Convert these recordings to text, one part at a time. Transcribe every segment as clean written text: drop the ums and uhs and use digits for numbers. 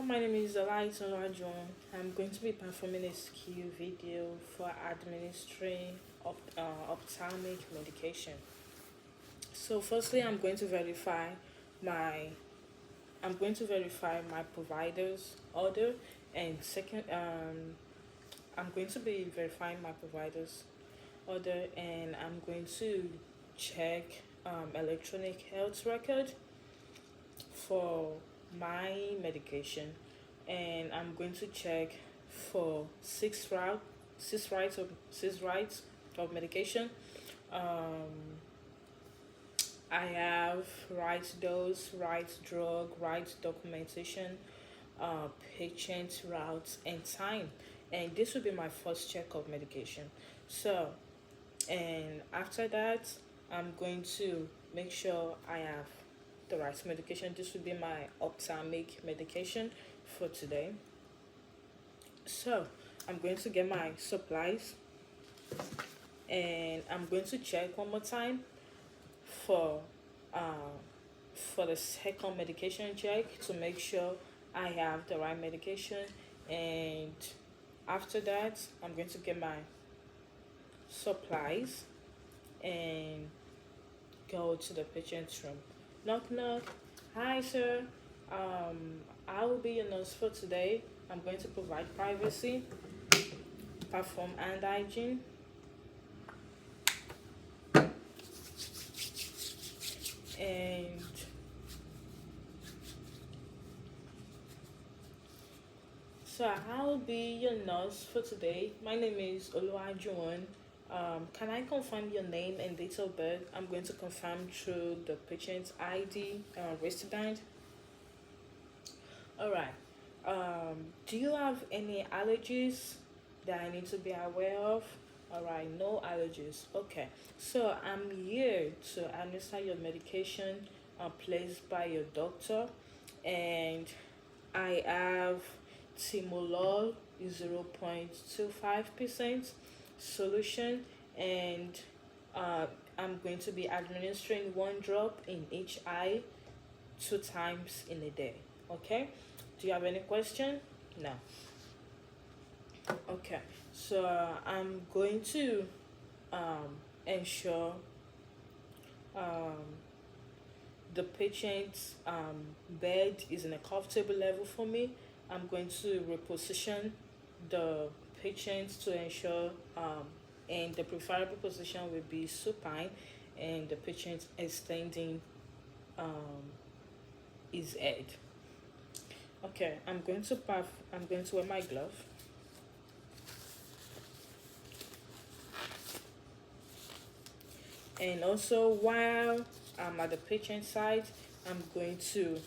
My name is Eliza Rajon. I'm going to be performing a skill video for administering ophthalmic medication. So, firstly, my I'm going to verify my provider's order, and second, I'm going to be verifying my provider's order, and I'm going to check electronic health record for my medication, and I'm going to check for six rights of medication. Um, I have right dose, right drug, right documentation, uh, patient routes, and time. And this will be my first check of medication. So, and after that, I'm going to make sure I have the right medication. This will be my ophthalmic medication for today. So, I'm going to get my supplies, and I'm going to check one more time for uh, for the second medication check to make sure I have the right medication. And after that, I'm going to get my supplies and go to the patient's room. Knock knock. Hi sir. I will be your nurse for today. I'm going to provide privacy, perform hand hygiene, and so I'll be your nurse for today. My name is Oluwajuwon. Can I confirm your name and date of birth? I'm going to confirm through the patient's ID wristband. All right. Do you have any allergies that I need to be aware of? All right, no allergies. Okay. So I'm here to administer your medication placed by your doctor, and I have Timolol 0.25% solution, and I'm going to be administering one drop in each eye 2 times in a day. Okay. Do you have any question? No. Okay. So I'm going to ensure um, the patient's bed is in a comfortable level for me. I'm going to reposition the patient to ensure, and the preferable position will be supine, and the patient extending um, his head. Okay, I'm going to wear my glove, and also while I'm at the patient side, I'm going to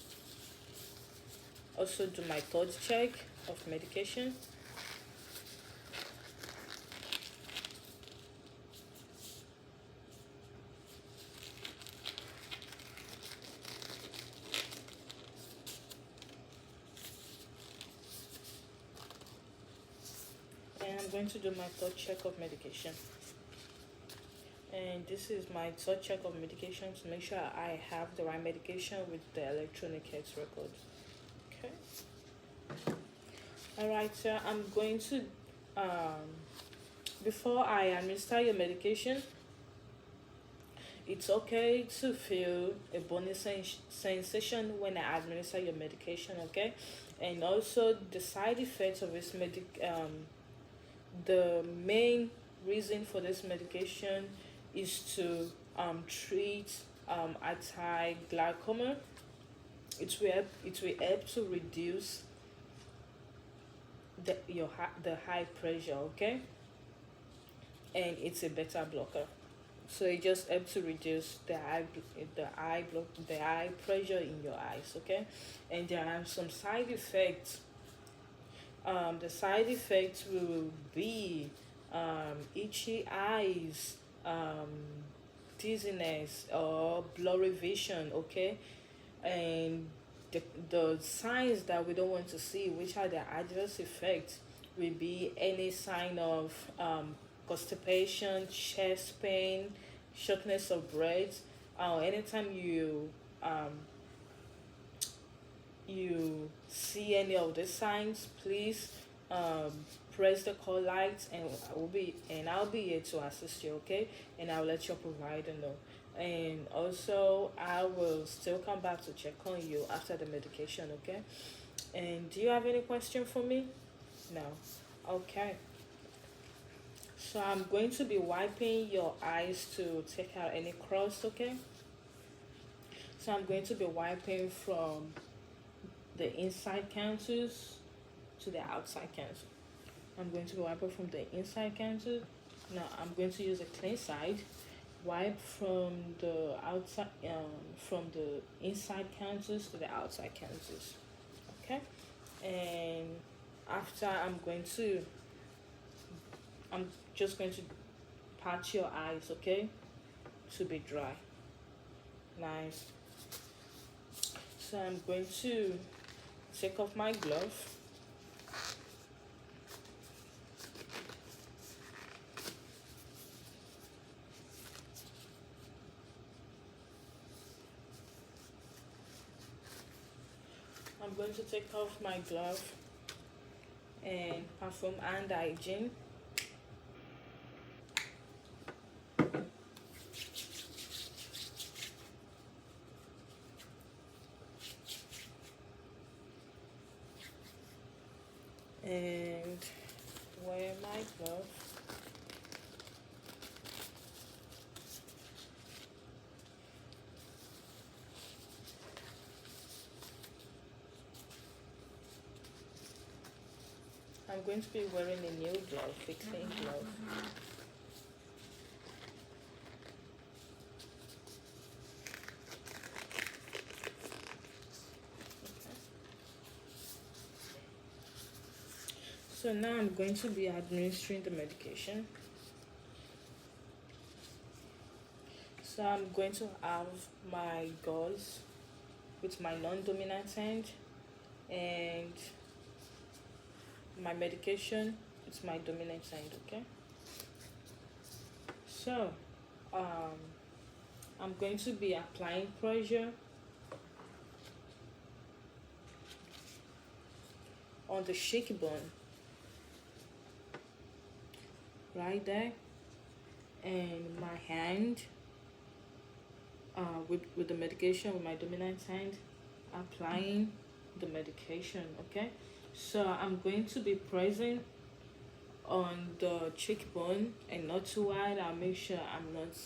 also do my third check of medication. And I'm going to do my third check of medication. And this is my third check of medication to make sure I have the right medication with the electronic health record. Okay. All right, so I'm going to, before I administer your medication, it's okay to feel a burning sensation when I administer your medication, okay? And also the side effects of the main reason for this medication is to treat anti-glaucoma. It will help to reduce the high pressure, okay? And it's a beta blocker. So it just helps to reduce the eye pressure in your eyes, okay? And there are some side effects. The side effects will be itchy eyes, um, dizziness, or blurry vision, okay? And the signs that we don't want to see, which are the adverse effects, will be any sign of constipation, chest pain, shortness of breath. Anytime you see any of the signs, please um, press the call lights, and I'll be here to assist you, okay? And I'll let your provider know. And also, I will still come back to check on you after the medication, okay? And do you have any question for me? No. Okay. So I'm going to be wiping your eyes to take out any crust, okay? So I'm going to be wiping from the inside counters to the outside counter. I'm going to be wiping from the inside counter. Now I'm going to use a clean side. Wipe from the outside, from the inside counters to the outside counters. Okay, and after I'm just going to pat your eyes, okay, to be dry. Nice. So I'm going to take off my glove. I'm going to take off my glove and perform hand hygiene. And wear my glove. I'm going to be wearing a new glove, a clean glove. So now I'm going to be administering the medication. So I'm going to have my gauze with my non-dominant hand, and my medication it's my dominant hand, okay? So I'm going to be applying pressure on the cheekbone right there, and my hand with the medication with my dominant hand, applying the medication, okay? So I'm going to be pressing on the cheekbone and not too wide. I'll make sure I'm not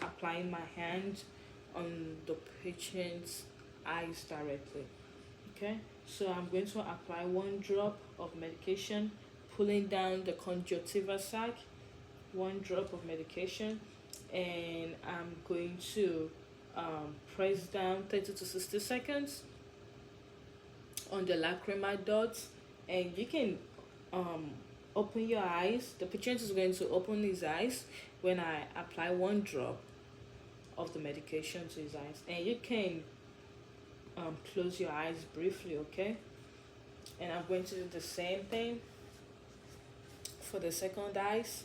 applying my hand on the patient's eyes directly, okay? So I'm going to apply 1 drop of medication, pulling down the conjunctiva sac, 1 drop of medication, and I'm going to press down 30 to 60 seconds on the lacrimal dots. And you can open your eyes. The patient is going to open his eyes when I apply 1 drop of the medication to his eyes, and you can close your eyes briefly, okay? And I'm going to do the same thing for the second eyes.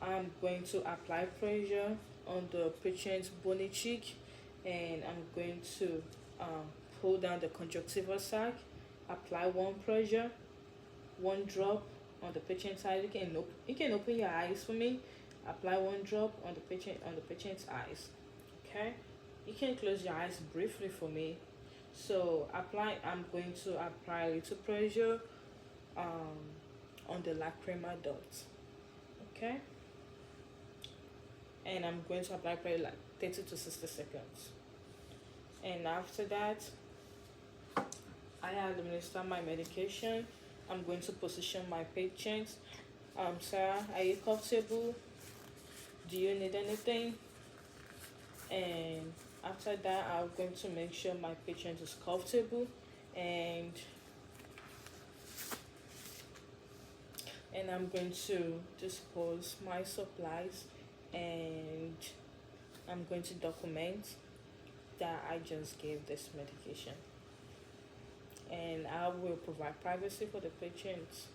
I'm going to apply pressure on the patient's bony cheek, and I'm going to pull down the conjunctiva sac, apply 1 pressure, 1 drop on the patient's eye. You can open your eyes for me. Apply 1 drop on the patient's eyes. Okay, you can close your eyes briefly for me. So I'm going to apply a little pressure on the lacrimal dots. Okay, and I'm going to apply pressure like 30 to 60 seconds. And after that, I administer my medication. I'm going to position my patient. Sir, are you comfortable? Do you need anything? And after that, I'm going to make sure my patient is comfortable, and I'm going to dispose my supplies, and I'm going to document that I just gave this medication, and I will provide privacy for the patients